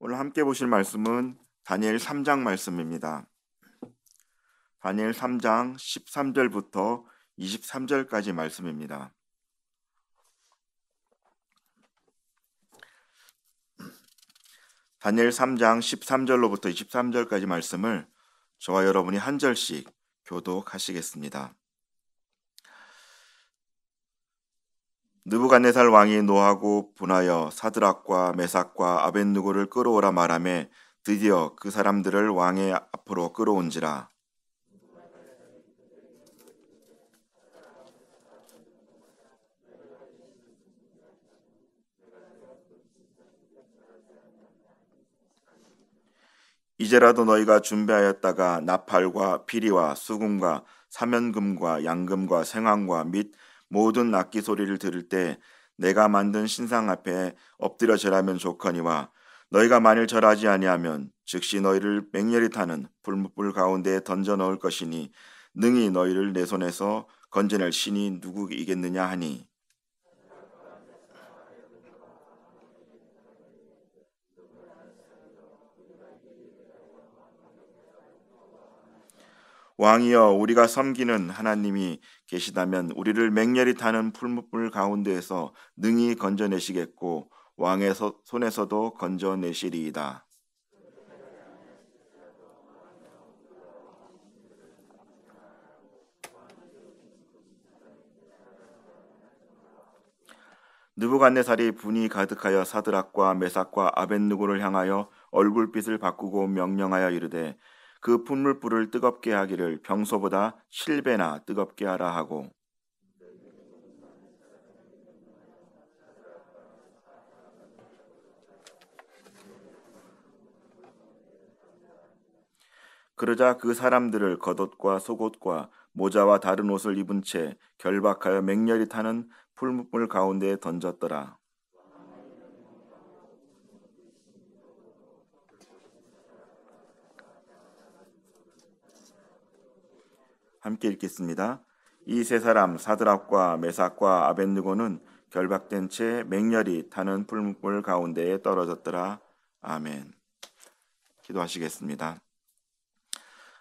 오늘 함께 보실 말씀은 다니엘 3장 말씀입니다. 다니엘 3장 13절부터 23절까지 말씀입니다. 다니엘 3장 13절로부터 23절까지 말씀을 저와 여러분이 한 절씩 교독하시겠습니다. 느부갓네살 왕이 노하고 분하여 사드락과 메삭과 아벳느고를 끌어오라 말하며 드디어 그 사람들을 왕의 앞으로 끌어온지라. 이제라도 너희가 준비하였다가 나팔과 피리와 수금과 사면금과 양금과 생황과 및 모든 악기 소리를 들을 때 내가 만든 신상 앞에 엎드려 절하면 좋거니와 너희가 만일 절하지 아니하면 즉시 너희를 맹렬히 타는 불뭇불 가운데에 던져 넣을 것이니 능히 너희를 내 손에서 건져낼 신이 누구이겠느냐 하니. 왕이여, 우리가 섬기는 하나님이 계시다면 우리를 맹렬히 타는 풀무불 가운데에서 능히 건져내시겠고 왕의 손에서도 건져내시리이다. 느부갓네살이 분이 가득하여 사드락과 메삭과 아벳느고를 향하여 얼굴빛을 바꾸고 명령하여 이르되 그 풀무불을 뜨겁게 하기를 평소보다 7배나 뜨겁게 하라 하고, 그러자 그 사람들을 겉옷과 속옷과 모자와 다른 옷을 입은 채 결박하여 맹렬히 타는 풀무불 가운데에 던졌더라. 함께 읽겠습니다. 이 세 사람 사드락과 메삭과 아벳느고는 결박된 채 맹렬히 타는 풀무불 가운데에 떨어졌더라. 아멘. 기도하시겠습니다.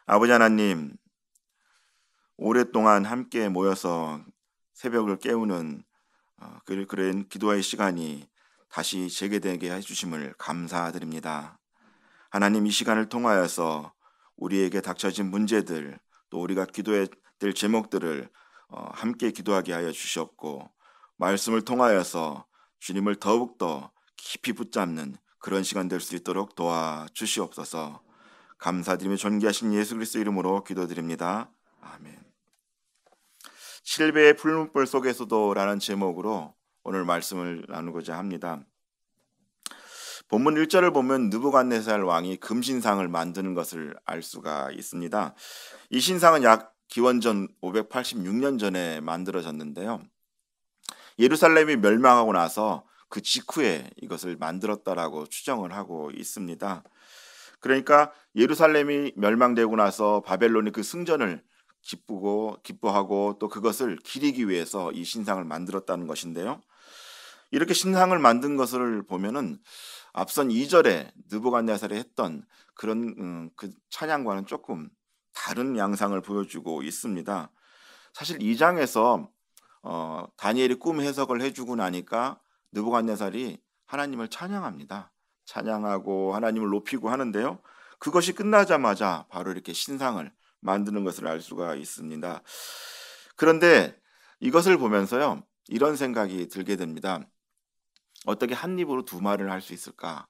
아버지 하나님, 오랫동안 함께 모여서 새벽을 깨우는 그런 기도의 시간이 다시 재개되게 해주심을 감사드립니다. 하나님, 이 시간을 통하여서 우리에게 닥쳐진 문제들, 또 우리가 기도해야 될 제목들을 함께 기도하게 하여 주시옵고, 말씀을 통하여서 주님을 더욱더 깊이 붙잡는 그런 시간 될 수 있도록 도와주시옵소서. 감사드리며 존귀하신 예수 그리스도 이름으로 기도드립니다. 아멘. 7배의 풀무불 속에서도 라는 제목으로 오늘 말씀을 나누고자 합니다. 본문 1절을 보면 느부갓네살 왕이 금신상을 만드는 것을 알 수가 있습니다. 이 신상은 약 기원전 586년 전에 만들어졌는데요. 예루살렘이 멸망하고 나서 그 직후에 이것을 만들었다라고 추정을 하고 있습니다. 그러니까 예루살렘이 멸망되고 나서 바벨론이 그 승전을 기뻐하고 또 그것을 기리기 위해서 이 신상을 만들었다는 것인데요. 이렇게 신상을 만든 것을 보면은 앞선 2절에 느부갓네살이 했던 그런 그 찬양과는 조금 다른 양상을 보여주고 있습니다. 사실 2장에서 다니엘이 꿈 해석을 해주고 나니까 느부갓네살이 하나님을 찬양합니다. 찬양하고 하나님을 높이고 하는데요. 그것이 끝나자마자 바로 이렇게 신상을 만드는 것을 알 수가 있습니다. 그런데 이것을 보면서요, 이런 생각이 들게 됩니다. 어떻게 한 입으로 두 말을 할 수 있을까?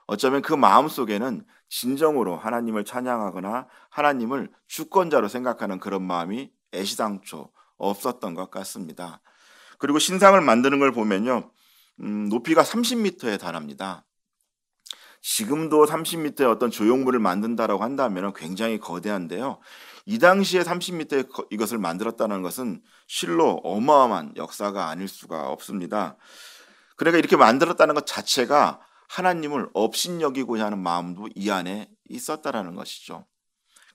어쩌면 그 마음속에는 진정으로 하나님을 찬양하거나 하나님을 주권자로 생각하는 그런 마음이 애시당초 없었던 것 같습니다. 그리고 신상을 만드는 걸 보면요, 높이가 30m에 달합니다. 지금도 30m의 어떤 조형물을 만든다라고 한다면 굉장히 거대한데요. 이 당시에 30m의 이것을 만들었다는 것은 실로 어마어마한 역사가 아닐 수가 없습니다. 그러니까 이렇게 만들었다는 것 자체가 하나님을 업신여기고자 하는 마음도 이 안에 있었다라는 것이죠.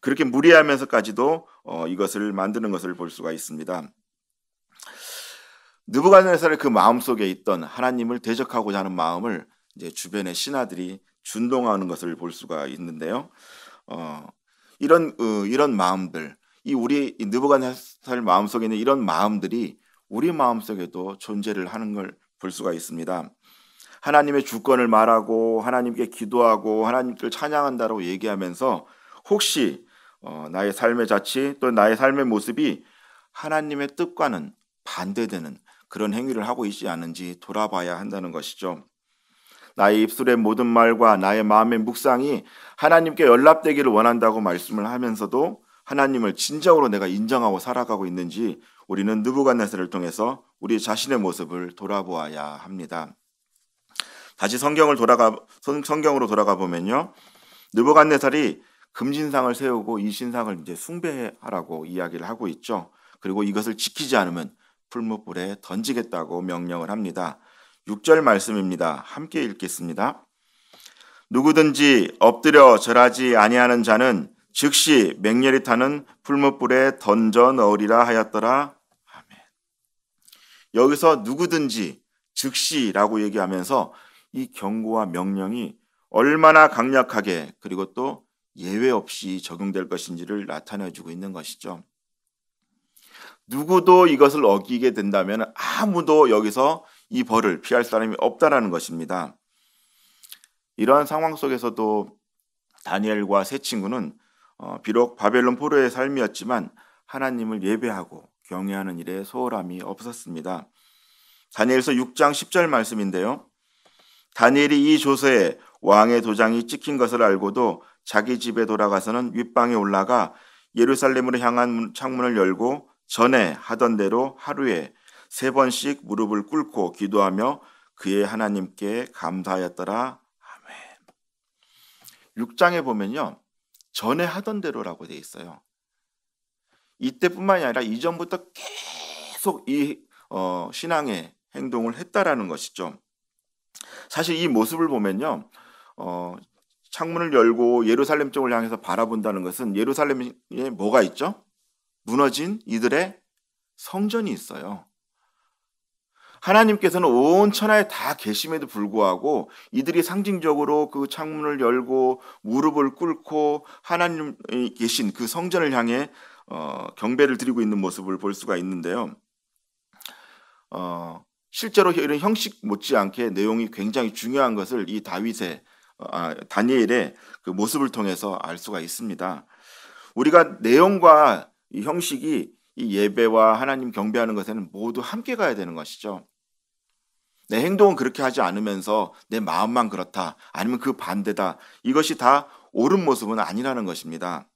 그렇게 무리하면서까지도 이것을 만드는 것을 볼 수가 있습니다. 느부갓네살의 그 마음속에 있던 하나님을 대적하고자 하는 마음을 이제 주변의 신하들이 준동하는 것을 볼 수가 있는데요. 이런 마음들, 우리 느부갓네살 마음속에 있는 이런 마음들이 우리 마음속에도 존재를 하는 걸 볼 수가 있습니다. 하나님의 주권을 말하고 하나님께 기도하고 하나님께 찬양한다고 얘기하면서 혹시 나의 삶의 자치 또 나의 삶의 모습이 하나님의 뜻과는 반대되는 그런 행위를 하고 있지 않은지 돌아봐야 한다는 것이죠. 나의 입술의 모든 말과 나의 마음의 묵상이 하나님께 연락되기를 원한다고 말씀을 하면서도 하나님을 진정으로 내가 인정하고 살아가고 있는지 우리는 느부갓네살을 통해서 우리 자신의 모습을 돌아보아야 합니다. 다시 성경으로 돌아가 보면요, 느부갓네살이 금신상을 세우고 이 신상을 이제 숭배하라고 이야기를 하고 있죠. 그리고 이것을 지키지 않으면 풀무불에 던지겠다고 명령을 합니다. 6절 말씀입니다. 함께 읽겠습니다. 누구든지 엎드려 절하지 아니하는 자는 즉시 맹렬히 타는 풀무불에 던져 넣으리라 하였더라. 아멘. 여기서 누구든지 즉시라고 얘기하면서 이 경고와 명령이 얼마나 강력하게 그리고 또 예외 없이 적용될 것인지를 나타내주고 있는 것이죠. 누구도 이것을 어기게 된다면 아무도 여기서 이 벌을 피할 사람이 없다라는 것입니다. 이러한 상황 속에서도 다니엘과 세 친구는 비록 바벨론 포로의 삶이었지만 하나님을 예배하고 경외하는 일에 소홀함이 없었습니다. 다니엘서 6장 10절 말씀인데요. 다니엘이 이 조서에 왕의 도장이 찍힌 것을 알고도 자기 집에 돌아가서는 윗방에 올라가 예루살렘으로 향한 창문을 열고 전에 하던 대로 하루에 3번씩 무릎을 꿇고 기도하며 그의 하나님께 감사하였더라. 아멘. 6장에 보면요, 전에 하던 대로라고 되어 있어요. 이때뿐만이 아니라 이전부터 계속 이 신앙의 행동을 했다라는 것이죠. 사실 이 모습을 보면요, 창문을 열고 예루살렘 쪽을 향해서 바라본다는 것은 예루살렘에 뭐가 있죠? 무너진 이들의 성전이 있어요. 하나님께서는 온 천하에 다 계심에도 불구하고 이들이 상징적으로 그 창문을 열고 무릎을 꿇고 하나님이 계신 그 성전을 향해 경배를 드리고 있는 모습을 볼 수가 있는데요. 실제로 이런 형식 못지않게 내용이 굉장히 중요한 것을 이 다니엘의 그 모습을 통해서 알 수가 있습니다. 우리가 내용과 이 형식이 이 예배와 하나님 경배하는 것에는 모두 함께 가야 되는 것이죠. 내 행동은 그렇게 하지 않으면서 내 마음만 그렇다, 아니면 그 반대다, 이것이 다 옳은 모습은 아니라는 것입니다.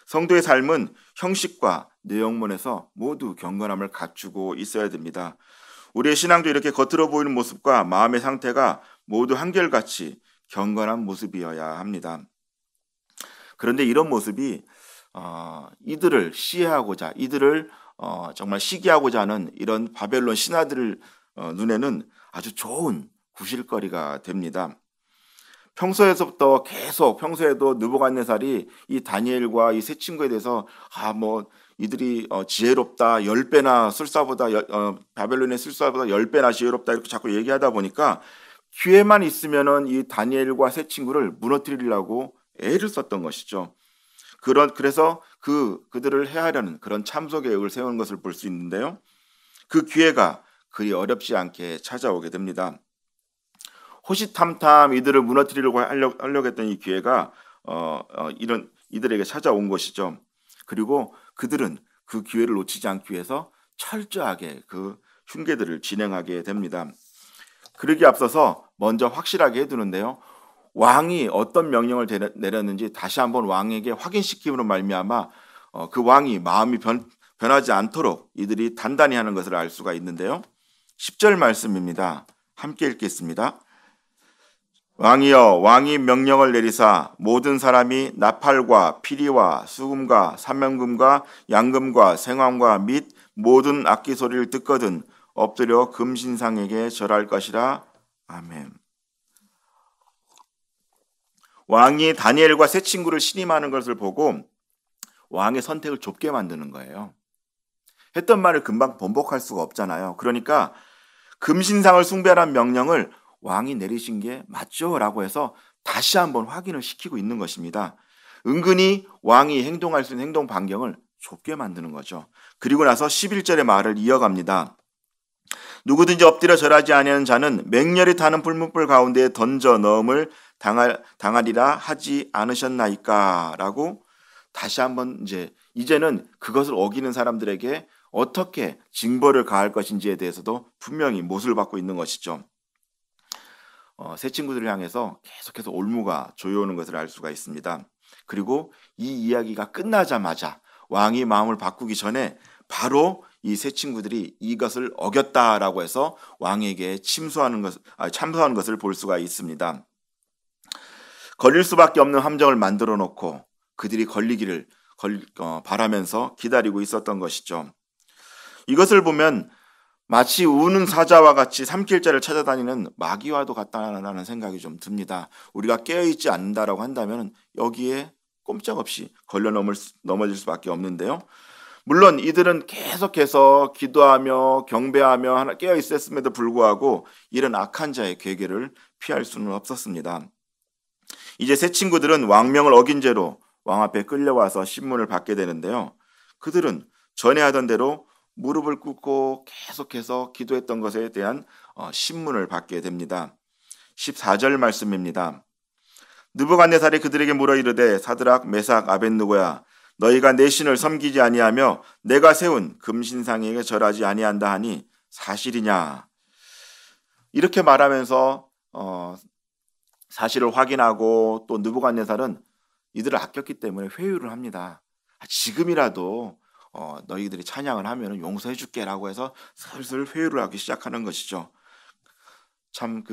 성도의 삶은 형식과 내용문에서 모두 경건함을 갖추고 있어야 됩니다. 우리의 신앙도 이렇게 겉으로 보이는 모습과 마음의 상태가 모두 한결같이 경건한 모습이어야 합니다. 그런데 이런 모습이 이들을 시해하고자, 이들을 정말 시기하고자 하는 이런 바벨론 신하들을 눈에는 아주 좋은 구실거리가 됩니다. 평소에도 느부갓네살이 이 다니엘과 이 세 친구에 대해서 이들이 지혜롭다, 10배나 바벨론의 술사보다 10배나 지혜롭다 이렇게 자꾸 얘기하다 보니까 기회만 있으면은 이 다니엘과 세 친구를 무너뜨리려고 애를 썼던 것이죠. 그래서 그들을 해하려는 그런 참소 계획을 세우는 것을 볼 수 있는데요. 그 기회가 그리 어렵지 않게 찾아오게 됩니다. 호시탐탐 이들을 무너뜨리려고 하려고 했던 이 기회가 이들에게 찾아온 것이죠. 그리고 그들은 그 기회를 놓치지 않기 위해서 철저하게 그 흉계들을 진행하게 됩니다. 그러기 앞서서 먼저 확실하게 해두는데요. 왕이 어떤 명령을 내렸는지 다시 한번 왕에게 확인시킴으로 말미암아 그 왕이 마음이 변하지 않도록 이들이 단단히 하는 것을 알 수가 있는데요. 10절 말씀입니다. 함께 읽겠습니다. 왕이여, 왕이 명령을 내리사 모든 사람이 나팔과 피리와 수금과 사명금과 양금과 생황과 및 모든 악기 소리를 듣거든 엎드려 금신상에게 절할 것이라. 아멘. 왕이 다니엘과 세 친구를 신임하는 것을 보고 왕의 선택을 좁게 만드는 거예요. 했던 말을 금방 번복할 수가 없잖아요. 그러니까 금신상을 숭배하라는 명령을 왕이 내리신 게 맞죠? 라고 해서 다시 한번 확인을 시키고 있는 것입니다. 은근히 왕이 행동할 수 있는 행동 반경을 좁게 만드는 거죠. 그리고 나서 11절의 말을 이어갑니다. 누구든지 엎드려 절하지 아니하는 자는 맹렬히 타는 풀무불 가운데에 던져 넣음을 당하리라 하지 않으셨나이까? 라고 다시 한번 이제는 그것을 어기는 사람들에게 어떻게 징벌을 가할 것인지에 대해서도 분명히 못을 받고 있는 것이죠. 새 친구들을 향해서 계속해서 올무가 조여오는 것을 알 수가 있습니다. 그리고 이 이야기가 끝나자마자 왕이 마음을 바꾸기 전에 바로 이 새 친구들이 이것을 어겼다라고 해서 왕에게 참소하는 것을 볼 수가 있습니다. 걸릴 수밖에 없는 함정을 만들어 놓고 그들이 걸리기를 바라면서 기다리고 있었던 것이죠. 이것을 보면 마치 우는 사자와 같이 삼킬자를 찾아다니는 마귀와도 같다라는 생각이 좀 듭니다. 우리가 깨어있지 않는다라고 한다면 여기에 꼼짝없이 넘어질 수밖에 없는데요. 물론 이들은 계속해서 기도하며 경배하며 깨어있었음에도 불구하고 이런 악한 자의 괴계를 피할 수는 없었습니다. 이제 새 친구들은 왕명을 어긴 죄로 왕 앞에 끌려와서 신문을 받게 되는데요. 그들은 전에 하던 대로 무릎을 꿇고 계속해서 기도했던 것에 대한 신문을 받게 됩니다. 14절 말씀입니다. 느부갓네살이 그들에게 물어 이르되 사드락 메삭 아벳느고야 너희가 내 신을 섬기지 아니하며 내가 세운 금신상에게 절하지 아니한다 하니 사실이냐? 이렇게 말하면서 사실을 확인하고 또 느부갓네살은 이들을 아꼈기 때문에 회유를 합니다. 지금이라도 너희들이 찬양을 하면 용서해 줄게라고 해서 슬슬 회유를 하기 시작하는 것이죠. 참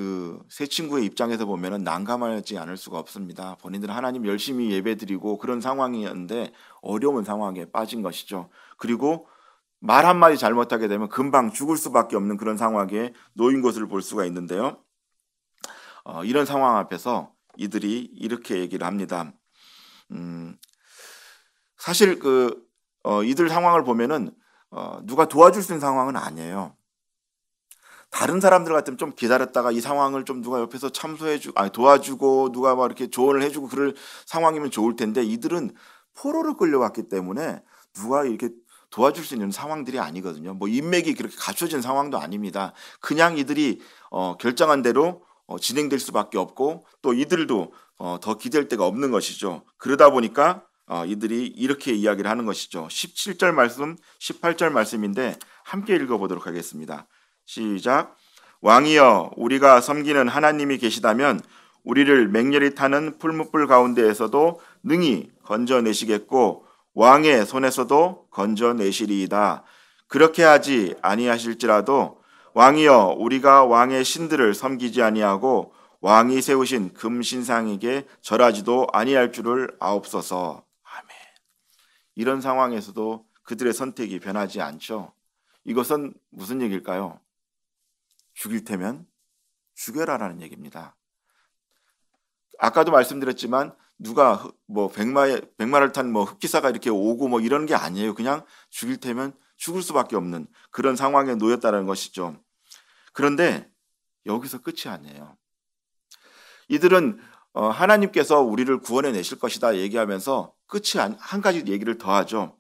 새 친구의 입장에서 보면 난감하지 않을 수가 없습니다. 본인들은 하나님 열심히 예배드리고 그런 상황이었는데 어려운 상황에 빠진 것이죠. 그리고 말 한마디 잘못하게 되면 금방 죽을 수밖에 없는 그런 상황에 놓인 것을 볼 수가 있는데요. 이런 상황 앞에서 이들이 이렇게 얘기를 합니다. 사실 이들 상황을 보면은 누가 도와줄 수 있는 상황은 아니에요. 다른 사람들 같으면 좀 기다렸다가 이 상황을 좀 누가 옆에서 도와주고 누가 막 이렇게 조언을 해주고 그럴 상황이면 좋을 텐데 이들은 포로를 끌려왔기 때문에 누가 이렇게 도와줄 수 있는 상황들이 아니거든요. 뭐 인맥이 그렇게 갖춰진 상황도 아닙니다. 그냥 이들이 결정한 대로 진행될 수밖에 없고 또 이들도 더 기댈 데가 없는 것이죠. 그러다 보니까 이들이 이렇게 이야기를 하는 것이죠. 17절 말씀, 18절 말씀인데 함께 읽어보도록 하겠습니다. 시작. 왕이여 우리가 섬기는 하나님이 계시다면 우리를 맹렬히 타는 풀무불 가운데에서도 능히 건져내시겠고 왕의 손에서도 건져내시리이다. 그렇게 하지 아니하실지라도 왕이여 우리가 왕의 신들을 섬기지 아니하고 왕이 세우신 금신상에게 절하지도 아니할 줄을 아옵소서. 아멘. 이런 상황에서도 그들의 선택이 변하지 않죠. 이것은 무슨 얘기일까요? 죽일 테면 죽여라라는 얘기입니다. 아까도 말씀드렸지만 누가 백마를 탄 흑기사가 이렇게 오고 이런 게 아니에요. 그냥 죽일 테면 죽을 수밖에 없는 그런 상황에 놓였다는 것이죠. 그런데 여기서 끝이 아니에요. 이들은 하나님께서 우리를 구원해 내실 것이다 얘기하면서 끝이 한 가지 얘기를 더하죠.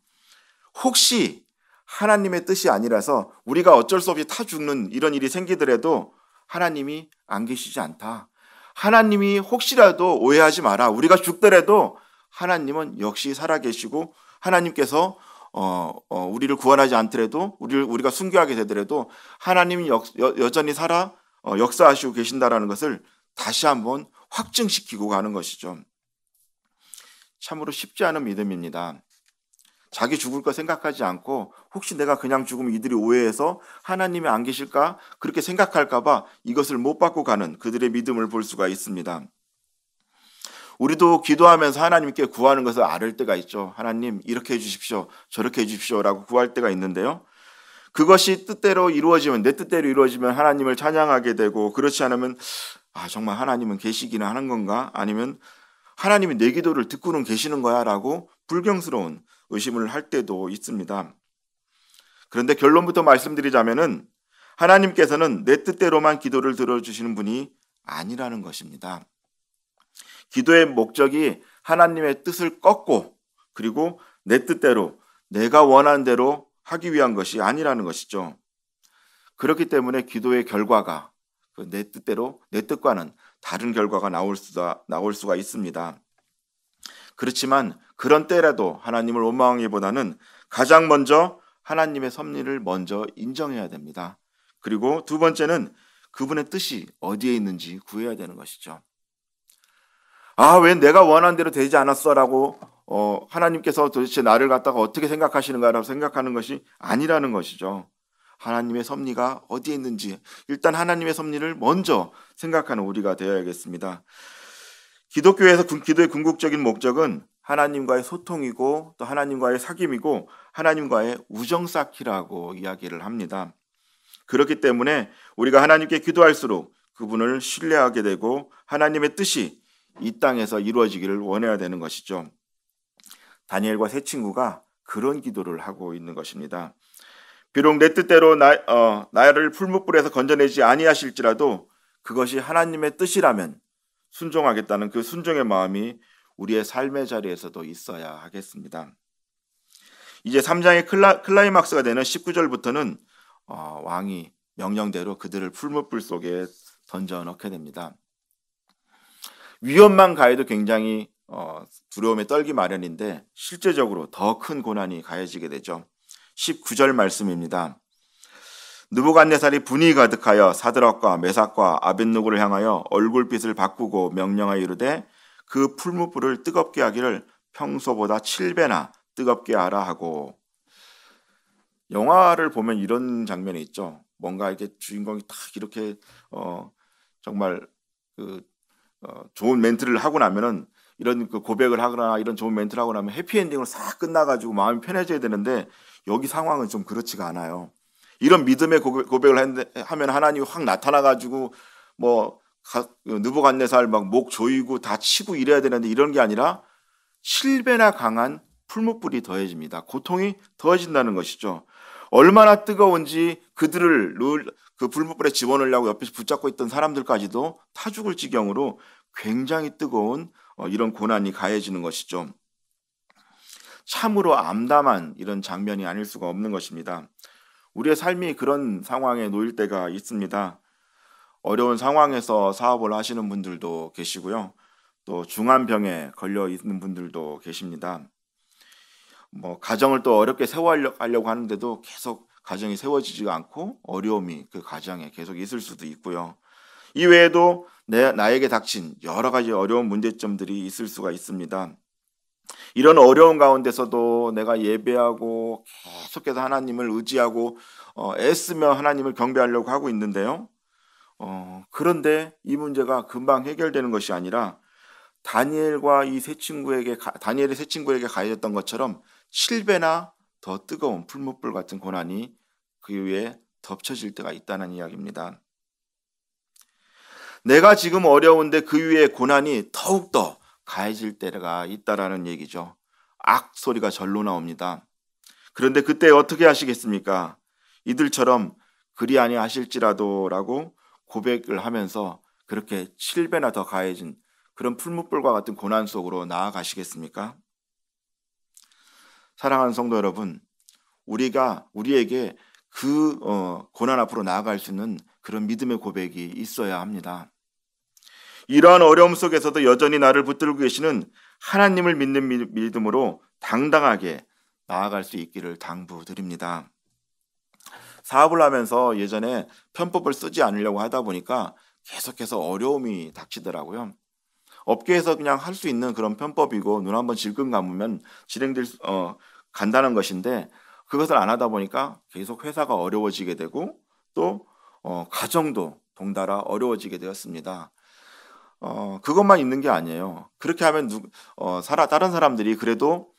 혹시 하나님의 뜻이 아니라서 우리가 어쩔 수 없이 타 죽는 이런 일이 생기더라도 하나님이 안 계시지 않다. 하나님이 혹시라도 오해하지 마라. 우리가 죽더라도 하나님은 역시 살아계시고 하나님께서 우리를 구원하지 않더라도 우리가 순교하게 되더라도 하나님이 여전히 살아 역사하시고 계신다라는 것을 다시 한번 확증시키고 가는 것이죠. 참으로 쉽지 않은 믿음입니다. 자기 죽을 거 생각하지 않고 혹시 내가 그냥 죽으면 이들이 오해해서 하나님이 안 계실까 그렇게 생각할까 봐 이것을 못 받고 가는 그들의 믿음을 볼 수가 있습니다. 우리도 기도하면서 하나님께 구하는 것을 앓을 때가 있죠. 하나님 이렇게 해주십시오 저렇게 해주십시오라고 구할 때가 있는데요. 그것이 뜻대로 이루어지면 내 뜻대로 이루어지면 하나님을 찬양하게 되고 그렇지 않으면 정말 하나님은 계시기는 하는 건가 아니면 하나님이 내 기도를 듣고는 계시는 거야 라고 불경스러운 의심을 할 때도 있습니다. 그런데 결론부터 말씀드리자면은 하나님께서는 내 뜻대로만 기도를 들어주시는 분이 아니라는 것입니다. 기도의 목적이 하나님의 뜻을 꺾고 그리고 내 뜻대로 내가 원하는 대로 하기 위한 것이 아니라는 것이죠. 그렇기 때문에 기도의 결과가 내 뜻대로 내 뜻과는 다른 결과가 나올 수가 있습니다. 그렇지만 그런 때라도 하나님을 원망하기보다는 가장 먼저 하나님의 섭리를 먼저 인정해야 됩니다. 그리고 두 번째는 그분의 뜻이 어디에 있는지 구해야 되는 것이죠. 왜 내가 원하는 대로 되지 않았어라고 하나님께서 도대체 나를 갖다가 어떻게 생각하시는가라고 생각하는 것이 아니라는 것이죠. 하나님의 섭리가 어디에 있는지 일단 하나님의 섭리를 먼저 생각하는 우리가 되어야겠습니다. 기독교에서 기도의 궁극적인 목적은 하나님과의 소통이고 또 하나님과의 사귐이고 하나님과의 우정 쌓기라고 이야기를 합니다. 그렇기 때문에 우리가 하나님께 기도할수록 그분을 신뢰하게 되고 하나님의 뜻이 이 땅에서 이루어지기를 원해야 되는 것이죠. 다니엘과 세 친구가 그런 기도를 하고 있는 것입니다. 비록 내 뜻대로 나를 풀무불에서 건져내지 아니하실지라도 그것이 하나님의 뜻이라면 순종하겠다는 그 순종의 마음이 우리의 삶의 자리에서도 있어야 하겠습니다. 이제 3장의 클라이막스가 되는 19절부터는 왕이 명령대로 그들을 풀무불 속에 던져 넣게 됩니다. 위험만 가해도 굉장히 두려움에 떨기 마련인데 실제적으로 더 큰 고난이 가해지게 되죠. 19절 말씀입니다. 느부갓네살이 분이 가득하여 사드락과 메삭과 아벳느고를 향하여 얼굴빛을 바꾸고 명령하여 이르되 그 풀무불을 뜨겁게 하기를 평소보다 7배나 뜨겁게 하라 하고. 영화를 보면 이런 장면이 있죠. 뭔가 이렇게 주인공이 딱 이렇게 정말 좋은 멘트를 하고 나면은 이런 고백을 하거나 이런 좋은 멘트를 하고 나면 해피엔딩으로 싹 끝나가지고 마음이 편해져야 되는데 여기 상황은 좀 그렇지가 않아요. 이런 믿음의 고백을 하면 하나님이 확 나타나가지고 느부갓네살 막 목 조이고 다 치고 이래야 되는데 이런 게 아니라 7배나 강한 풀무불이 더해집니다. 고통이 더해진다는 것이죠. 얼마나 뜨거운지 그들을 그 풀무불에 집어넣으려고 옆에서 붙잡고 있던 사람들까지도 타 죽을 지경으로 굉장히 뜨거운 이런 고난이 가해지는 것이죠. 참으로 암담한 이런 장면이 아닐 수가 없는 것입니다. 우리의 삶이 그런 상황에 놓일 때가 있습니다. 어려운 상황에서 사업을 하시는 분들도 계시고요. 또 중한 병에 걸려 있는 분들도 계십니다. 가정을 또 어렵게 세워가려고 하는데도 계속 가정이 세워지지가 않고 어려움이 그 가정에 계속 있을 수도 있고요. 이 외에도 나에게 닥친 여러 가지 어려운 문제점들이 있을 수가 있습니다. 이런 어려운 가운데서도 내가 예배하고 계속해서 하나님을 의지하고 애쓰며 하나님을 경배하려고 하고 있는데요. 그런데 이 문제가 금방 해결되는 것이 아니라 다니엘의 세 친구에게 가해졌던 것처럼 7배나 더 뜨거운 풀무불 같은 고난이 그 위에 덮쳐질 때가 있다는 이야기입니다. 내가 지금 어려운데 그 위에 고난이 더욱더 가해질 때가 있다라는 얘기죠. 악 소리가 절로 나옵니다. 그런데 그때 어떻게 하시겠습니까? 이들처럼 그리 아니하실지라도라고 고백을 하면서 그렇게 7배나 더 가해진 그런 풀무불과 같은 고난 속으로 나아가시겠습니까? 사랑하는 성도 여러분, 우리에게 그 고난 앞으로 나아갈 수 있는 그런 믿음의 고백이 있어야 합니다. 이러한 어려움 속에서도 여전히 나를 붙들고 계시는 하나님을 믿는 믿음으로 당당하게 나아갈 수 있기를 당부드립니다. 사업을 하면서 예전에 편법을 쓰지 않으려고 하다 보니까 계속해서 어려움이 닥치더라고요. 업계에서 그냥 할 수 있는 그런 편법이고 눈 한번 질끈 감으면 진행될 간단한 것인데 그것을 안 하다 보니까 계속 회사가 어려워지게 되고 또 가정도 동달아 어려워지게 되었습니다. 그것만 있는 게 아니에요. 그렇게 하면 다른 사람들이 그래도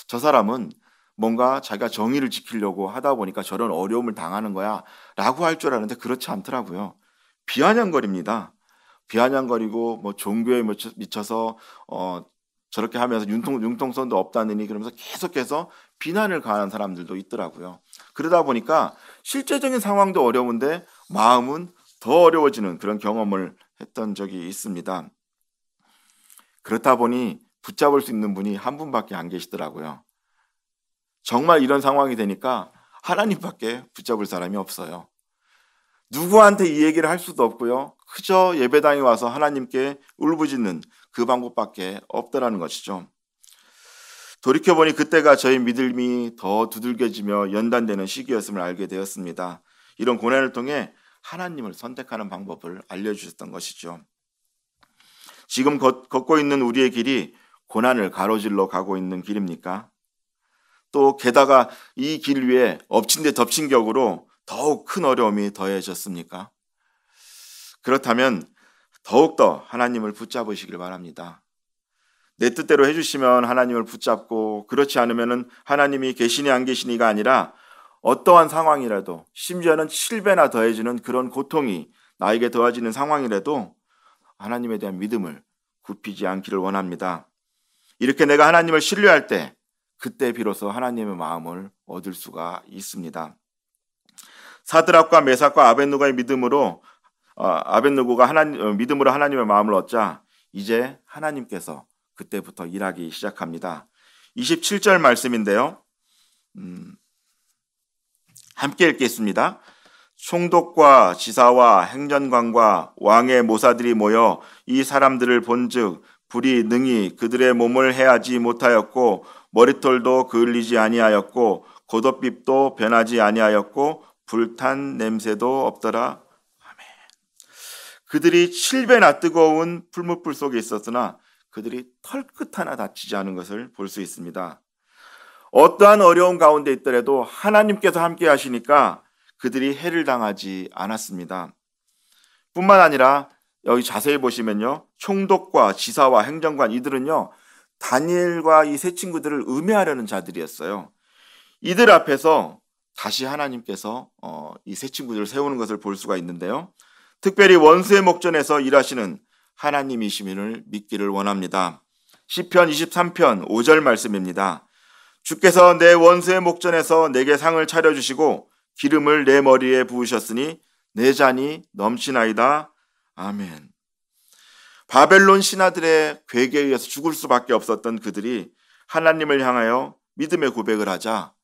저 사람은 뭔가 자기가 정의를 지키려고 하다 보니까 저런 어려움을 당하는 거야 라고 할 줄 아는데 그렇지 않더라고요. 비아냥거립니다. 비아냥거리고 종교에 미쳐서 저렇게 하면서 융통성도 없다느니 그러면서 계속해서 비난을 가하는 사람들도 있더라고요. 그러다 보니까 실제적인 상황도 어려운데 마음은 더 어려워지는 그런 경험을 했던 적이 있습니다. 그렇다 보니 붙잡을 수 있는 분이 한 분밖에 안 계시더라고요. 정말 이런 상황이 되니까 하나님밖에 붙잡을 사람이 없어요. 누구한테 이 얘기를 할 수도 없고요. 그저 예배당에 와서 하나님께 울부짖는 그 방법밖에 없더라는 것이죠. 돌이켜보니 그때가 저희 믿음이 더 두들겨지며 연단되는 시기였음을 알게 되었습니다. 이런 고난을 통해 하나님을 선택하는 방법을 알려주셨던 것이죠. 지금 걷고 있는 우리의 길이 고난을 가로질러 가고 있는 길입니까? 또 게다가 이 길 위에 엎친 데 덮친 격으로 더욱 큰 어려움이 더해졌습니까? 그렇다면 더욱더 하나님을 붙잡으시길 바랍니다. 내 뜻대로 해주시면 하나님을 붙잡고, 그렇지 않으면 하나님이 계시니 안 계시니가 아니라 어떠한 상황이라도, 심지어는 7배나 더해지는 그런 고통이 나에게 더해지는 상황이라도 하나님에 대한 믿음을 굽히지 않기를 원합니다. 이렇게 내가 하나님을 신뢰할 때, 그때 비로소 하나님의 마음을 얻을 수가 있습니다. 사드락과 메삭과 아벳느고가 믿음으로 하나님의 마음을 얻자 이제 하나님께서 그때부터 일하기 시작합니다. 27절 말씀인데요. 함께 읽겠습니다. 총독과 지사와 행전관과 왕의 모사들이 모여 이 사람들을 본즉 불이 능히 그들의 몸을 해하지 못하였고 머리털도 그을리지 아니하였고 겉옷빛도 변하지 아니하였고 불탄 냄새도 없더라. 아멘. 그들이 7배나 뜨거운 풀무불 속에 있었으나 그들이 털끝 하나 다치지 않은 것을 볼 수 있습니다. 어떠한 어려움 가운데 있더라도 하나님께서 함께 하시니까 그들이 해를 당하지 않았습니다. 뿐만 아니라 여기 자세히 보시면요, 총독과 지사와 행정관, 이들은요 다니엘과 이 세 친구들을 음해하려는 자들이었어요. 이들 앞에서 다시 하나님께서 이 세 친구들을 세우는 것을 볼 수가 있는데요, 특별히 원수의 목전에서 일하시는 하나님이심을 믿기를 원합니다. 시편 23편 5절 말씀입니다. 주께서 내 원수의 목전에서 내게 상을 차려주시고 기름을 내 머리에 부으셨으니 내 잔이 넘치나이다. 아멘. 바벨론 신하들의 괴계에 의해서 죽을 수밖에 없었던 그들이 하나님을 향하여 믿음의 고백을 하자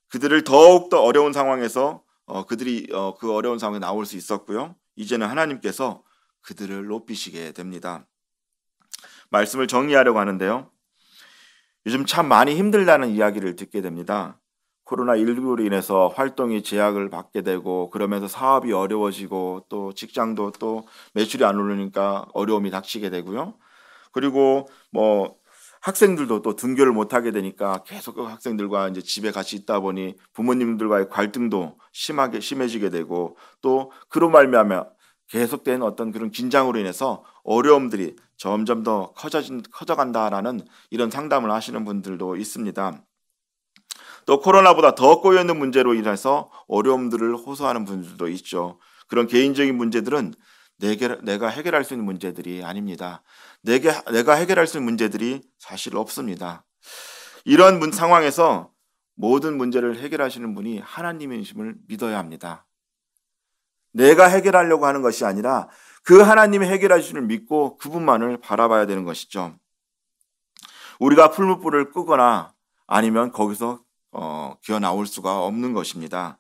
그들을 더욱더 어려운 상황에서 그들이 그 어려운 상황에 나올 수 있었고요. 이제는 하나님께서 그들을 높이시게 됩니다. 말씀을 정리하려고 하는데요, 요즘 참 많이 힘들다는 이야기를 듣게 됩니다. 코로나19로 인해서 활동이 제약을 받게 되고, 그러면서 사업이 어려워지고, 또 직장도 또 매출이 안 오르니까 어려움이 닥치게 되고요. 그리고 학생들도 또 등교를 못 하게 되니까 계속 그 학생들과 이제 집에 같이 있다 보니 부모님들과의 갈등도 심해지게 되고, 또 그로 말미암아 계속된 어떤 그런 긴장으로 인해서 어려움들이 점점 더 커져간다라는 이런 상담을 하시는 분들도 있습니다. 또 코로나보다 더 꼬여있는 문제로 인해서 어려움들을 호소하는 분들도 있죠. 그런 개인적인 문제들은 내가 해결할 수 있는 문제들이 아닙니다. 내가 해결할 수 있는 문제들이 사실 없습니다. 이런 상황에서 모든 문제를 해결하시는 분이 하나님이심을 믿어야 합니다. 내가 해결하려고 하는 것이 아니라 그 하나님이 해결하시는 믿고 그분만을 바라봐야 되는 것이죠. 우리가 풀무불을 끄거나 아니면 거기서 기어 나올 수가 없는 것입니다.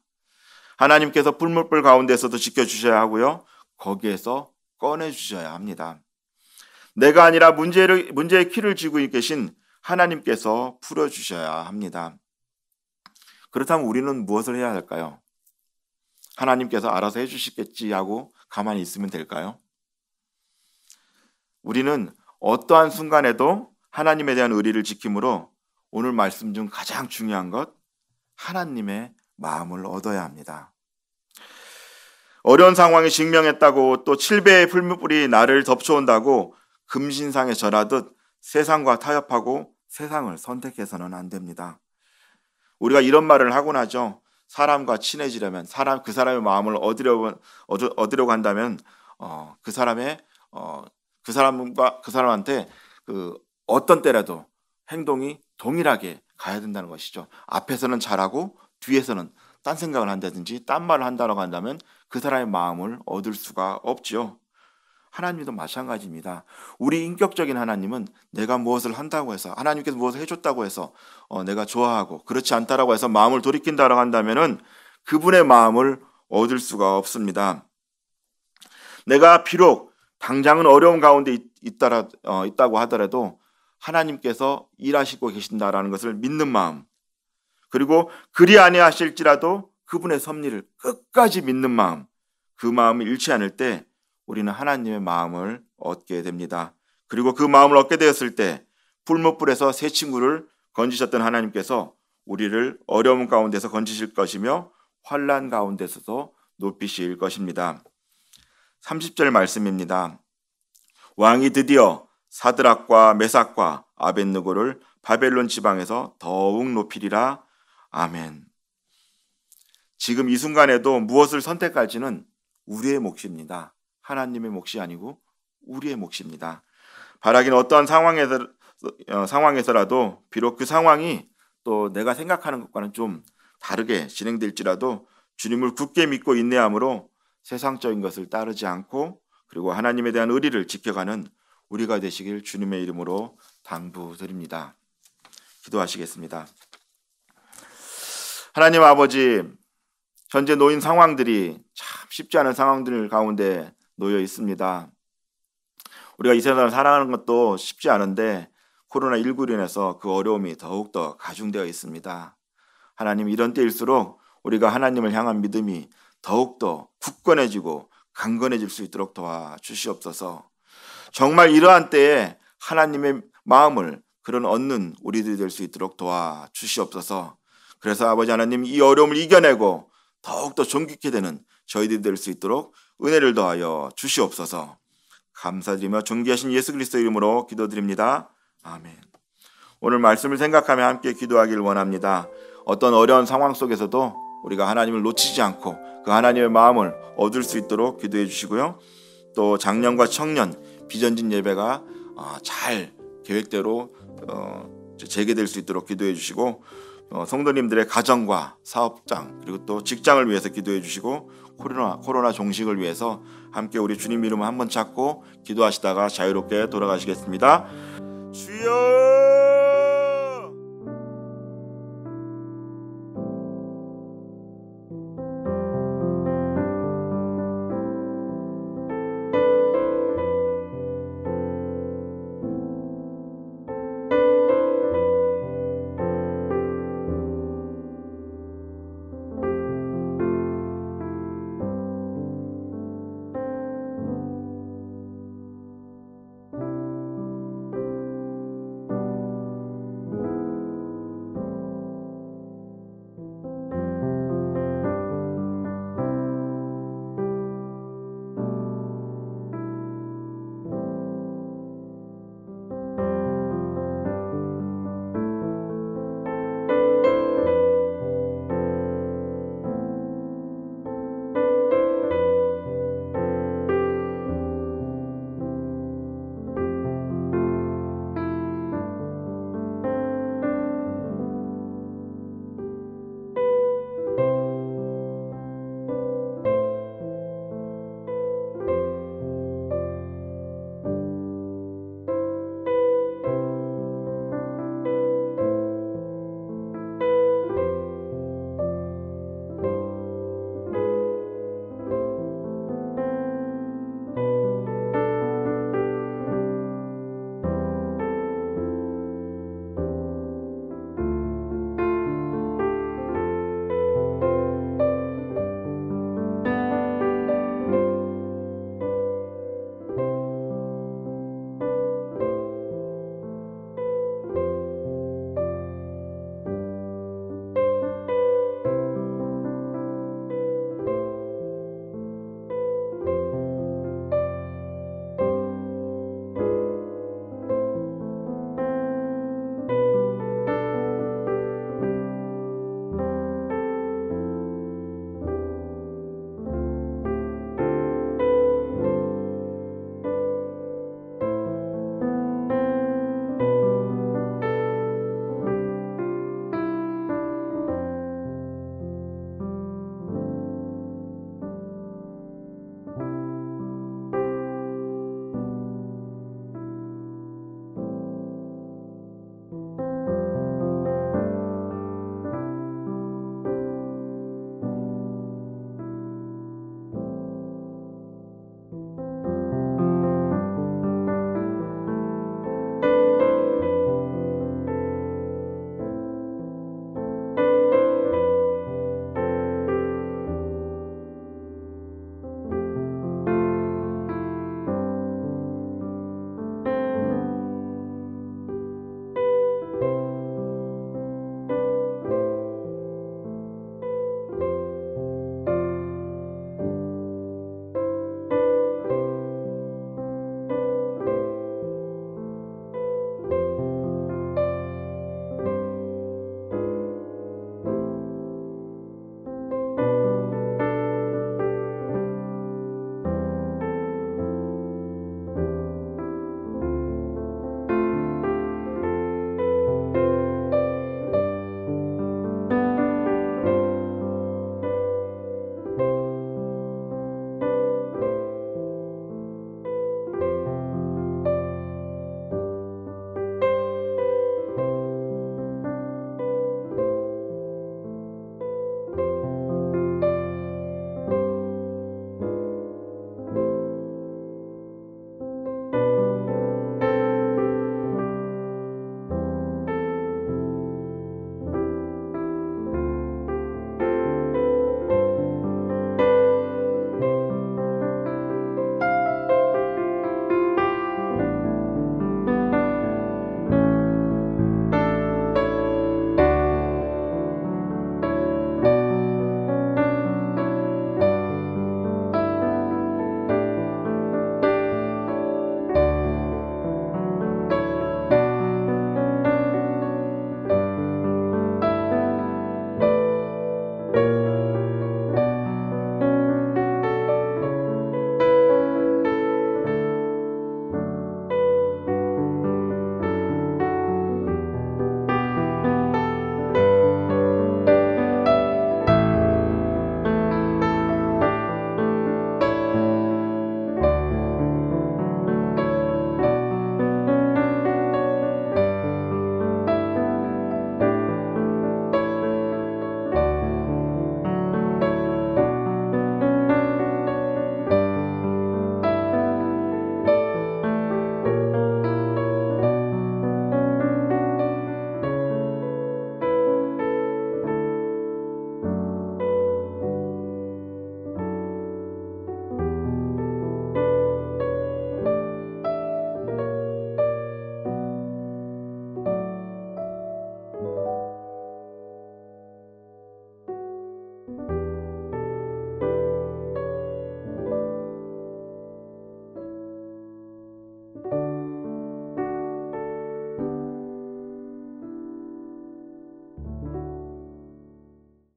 하나님께서 풀무불 가운데서도 지켜주셔야 하고요, 거기에서 꺼내주셔야 합니다. 내가 아니라 문제의 키를 쥐고 계신 하나님께서 풀어주셔야 합니다. 그렇다면 우리는 무엇을 해야 할까요? 하나님께서 알아서 해주시겠지 하고 가만히 있으면 될까요? 우리는 어떠한 순간에도 하나님에 대한 의리를 지킴으로 오늘 말씀 중 가장 중요한 것, 하나님의 마음을 얻어야 합니다. 어려운 상황에 직면했다고 또 7배의 풀무불이 나를 덮쳐온다고 금신상에 절하듯 세상과 타협하고 세상을 선택해서는 안 됩니다. 우리가 이런 말을 하곤 하죠. 사람과 친해지려면, 그 사람의 마음을 얻으려고 한다면 그 사람한테 어떤 때라도 행동이 동일하게 가야 된다는 것이죠. 앞에서는 잘하고 뒤에서는 딴 생각을 한다든지 딴 말을 한다고 한다면 그 사람의 마음을 얻을 수가 없죠. 하나님도 마찬가지입니다. 우리 인격적인 하나님은 내가 무엇을 한다고 해서, 하나님께서 무엇을 해줬다고 해서 내가 좋아하고 그렇지 않다라고 해서 마음을 돌이킨다라고 한다면은 그분의 마음을 얻을 수가 없습니다. 내가 비록 당장은 어려운 가운데 있다고 하더라도 하나님께서 일하시고 계신다라는 것을 믿는 마음, 그리고 그리 아니하실지라도 그분의 섭리를 끝까지 믿는 마음, 그 마음을 잃지 않을 때 우리는 하나님의 마음을 얻게 됩니다. 그리고 그 마음을 얻게 되었을 때 풀무불에서 새 친구를 건지셨던 하나님께서 우리를 어려움 가운데서 건지실 것이며 환난 가운데서도 높이실 것입니다. 30절 말씀입니다. 왕이 드디어 사드락과 메삭과 아벳느고를 바벨론 지방에서 더욱 높이리라. 아멘. 지금 이 순간에도 무엇을 선택할지는 우리의 몫입니다. 하나님의 몫이 아니고 우리의 몫입니다. 바라기는 어떠한 상황에서라도 비록 그 상황이 또 내가 생각하는 것과는 좀 다르게 진행될지라도 주님을 굳게 믿고 인내함으로 세상적인 것을 따르지 않고 그리고 하나님에 대한 의리를 지켜가는 우리가 되시길 주님의 이름으로 당부드립니다. 기도하시겠습니다. 하나님 아버지, 현재 놓인 상황들이 참 쉽지 않은 상황들 가운데 놓여 있습니다. 우리가 이 세상을 살아가는 것도 쉽지 않은데 코로나19로 인해서 그 어려움이 더욱더 가중되어 있습니다. 하나님, 이런 때일수록 우리가 하나님을 향한 믿음이 더욱더 굳건해지고 강건해질 수 있도록 도와주시옵소서. 정말 이러한 때에 하나님의 마음을 그런 얻는 우리들이 될 수 있도록 도와주시옵소서. 그래서 아버지 하나님, 이 어려움을 이겨내고 더욱더 존귀케 되는 저희들이 될 수 있도록 은혜를 더하여 주시옵소서. 감사드리며 존귀하신 예수 그리스도 이름으로 기도드립니다. 아멘. 오늘 말씀을 생각하며 함께 기도하길 원합니다. 어떤 어려운 상황 속에서도 우리가 하나님을 놓치지 않고 그 하나님의 마음을 얻을 수 있도록 기도해 주시고요. 또 작년과 청년 비전진 예배가 잘 계획대로 재개될 수 있도록 기도해 주시고, 성도님들의 가정과 사업장 그리고 또 직장을 위해서 기도해 주시고, 코로나 종식을 위해서 함께 우리 주님 이름을 한번 찾고 기도하시다가 자유롭게 돌아가시겠습니다. 주여